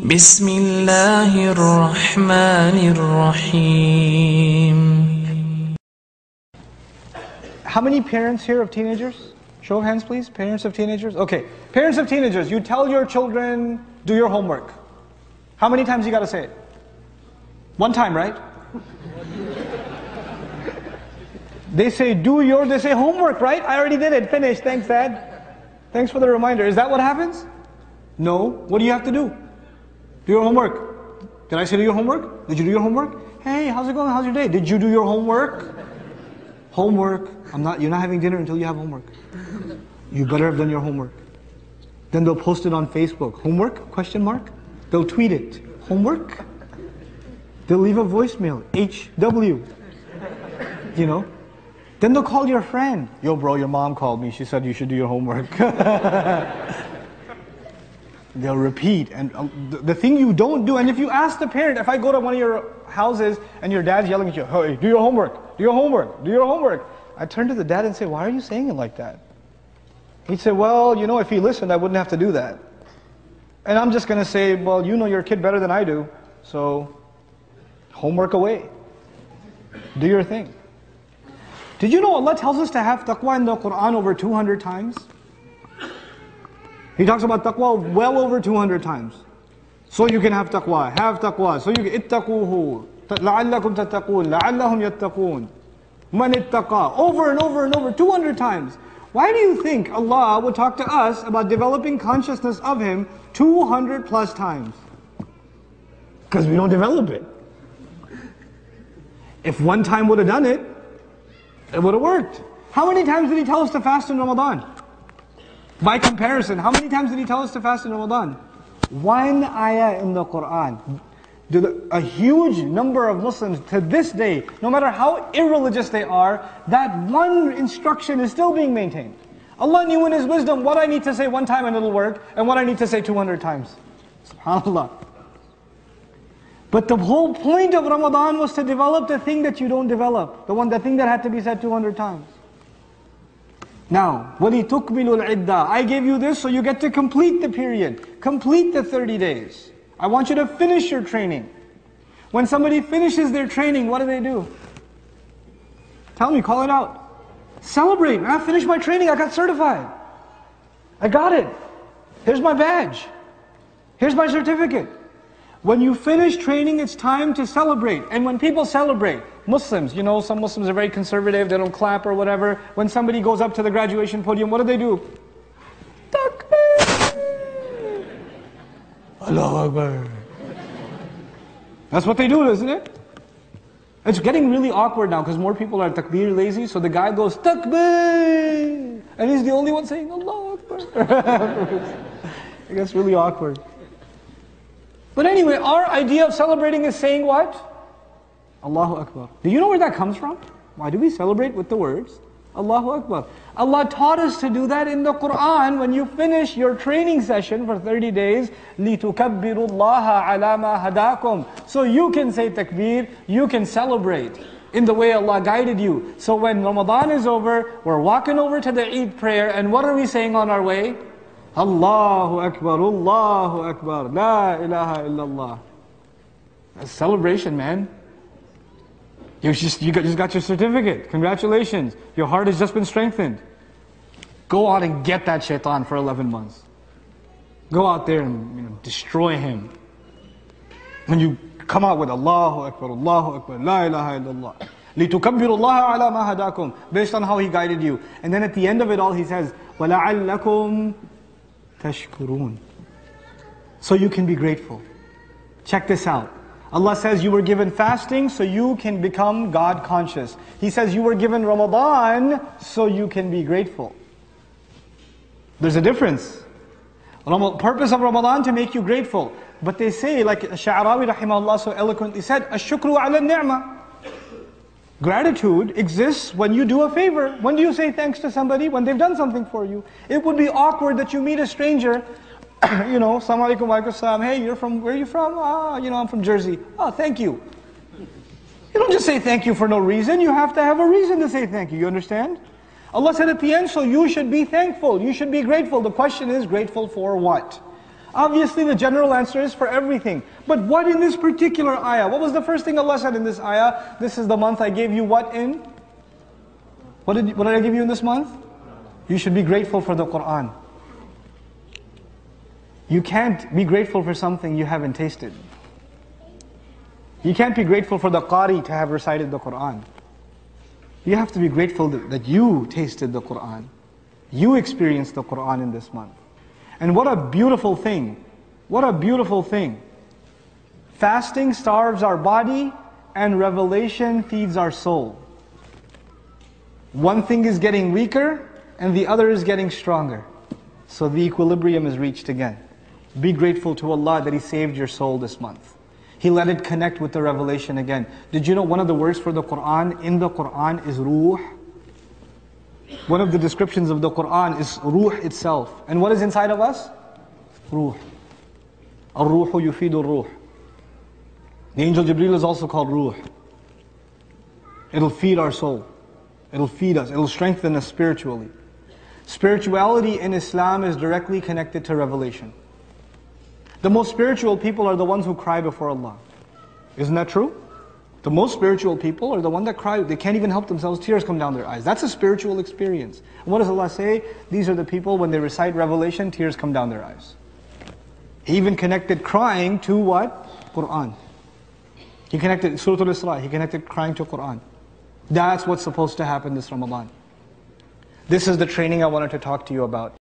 بسم الله الرحمن الرحيم. How many parents here of teenagers? Show of hands please, parents of teenagers. Okay, parents of teenagers, you tell your children, do your homework. How many times you got to say it? One time, right? They say they say homework, right? I already did it, finished, thanks Dad. Thanks for the reminder. Is that what happens? No. What do you have to do? Do your homework. Did I say do your homework? Did you do your homework? Hey, how's it going? How's your day? Did you do your homework? Homework. You're not having dinner until you have homework. You better have done your homework. Then they'll post it on Facebook. Homework? Question mark. They'll tweet it. Homework? They'll leave a voicemail. HW. You know? Then they'll call your friend. Yo bro, your mom called me. She said you should do your homework. They'll repeat. And the thing you don't do, and if you ask the parent, if I go to one of your houses and your dad's yelling at you, hey, do your homework, do your homework, do your homework. I turn to the dad and say, why are you saying it like that? He'd say, well, you know, if he listened, I wouldn't have to do that. And I'm just going to say, well, you know your kid better than I do, so homework away. Do your thing. Did you know Allah tells us to have taqwa in the Quran over 200 times? He talks about taqwa well over 200 times. So you can have taqwa, so you can ittaquhu, la'allakum tattaqun, la'allahum yattaqun, man ittaqa, over and over and over, 200 times. Why do you think Allah would talk to us about developing consciousness of Him 200 plus times? Because we don't develop it. If one time would have done it, it would have worked. How many times did He tell us to fast in Ramadan? By comparison, how many times did He tell us to fast in Ramadan? One ayah in the Quran. A huge number of Muslims to this day, no matter how irreligious they are, that one instruction is still being maintained. Allah knew in His wisdom what I need to say one time and it'll work, and what I need to say 200 times. SubhanAllah. But the whole point of Ramadan was to develop the thing that you don't develop. The thing that had to be said 200 times. Now, وَلِتُكْمِلُوا الْعِدَّةِ, I gave you this so you get to complete the period. Complete the 30 days. I want you to finish your training. When somebody finishes their training, what do? Tell me, call it out. Celebrate. I finished my training, I got certified. I got it. Here's my badge. Here's my certificate. When you finish training, it's time to celebrate. And when people celebrate, Muslims, you know, some Muslims are very conservative, they don't clap or whatever. When somebody goes up to the graduation podium, what do? Takbir! Allahu Akbar. That's what they do, isn't it? It's getting really awkward now because more people are takbir lazy, so the guy goes, takbir! And he's the only one saying, Allahu Akbar. It gets really awkward. But anyway, our idea of celebrating is saying what? Allahu Akbar. Do you know where that comes from? Why do we celebrate with the words Allahu Akbar? Allah taught us to do that in the Quran. When you finish your training session for 30 days, لِتُكَبِّرُوا اللَّهَ عَلَى مَا هَدَاكُمْ, so you can say takbir, you can celebrate in the way Allah guided you. So when Ramadan is over, we're walking over to the Eid prayer, and what are we saying on our way? Allahu Akbar, Allahu Akbar, La ilaha illallah. That's celebration, man. You just got your certificate. Congratulations. Your heart has just been strengthened. Go out and get that shaitan for 11 months. Go out there and destroy him. When you come out with Allahu Akbar, La ilaha illallah. لِتُكَبِّرُوا اللَّهَ عَلَى مَا هَدَاكُمْ, based on how He guided you. And then at the end of it all, He says, وَلَعَلَّكُمْ tashkurun. So you can be grateful. Check this out. Allah says you were given fasting so you can become God conscious. He says you were given Ramadan so you can be grateful. There's a difference. Purpose of Ramadan to make you grateful. But they say, like Sha'arawi rahimahullah so eloquently said, Ash-shukru ala ni'mah. Gratitude exists when you do a favor. When do you say thanks to somebody? When they've done something for you. It would be awkward that you meet a stranger, Assalamu alaikum wa alaikum salam. Hey, where are you from? I'm from Jersey. Oh, thank you. You don't just say thank you for no reason. You have to have a reason to say thank you. You understand? Allah said at the end, so you should be thankful. You should be grateful. The question is, grateful for what? Obviously the general answer is for everything. But what in this particular ayah? What was the first thing Allah said in this ayah? This is the month I gave you what in? What did I give you in this month? You should be grateful for the Qur'an. You can't be grateful for something you haven't tasted. You can't be grateful for the Qari to have recited the Qur'an. You have to be grateful that you tasted the Qur'an. You experienced the Qur'an in this month. And what a beautiful thing. What a beautiful thing. Fasting starves our body and revelation feeds our soul. One thing is getting weaker and the other is getting stronger. So the equilibrium is reached again. Be grateful to Allah that He saved your soul this month. He let it connect with the revelation again. Did you know one of the words for the Qur'an in the Qur'an is ruh? One of the descriptions of the Qur'an is ruh itself. And what is inside of us? Ruh. Ar-ruhu yufidu ruh. The angel Jibreel is also called ruh. It'll feed our soul. It'll feed us. It'll strengthen us spiritually. Spirituality in Islam is directly connected to revelation. The most spiritual people are the ones who cry before Allah. Isn't that true? The most spiritual people are the ones that cry. They can't even help themselves. Tears come down their eyes. That's a spiritual experience. And what does Allah say? These are the people, when they recite revelation, tears come down their eyes. He even connected crying to what? Qur'an. He connected Surah Al-Isra. He connected crying to Qur'an. That's what's supposed to happen this Ramadan. This is the training I wanted to talk to you about.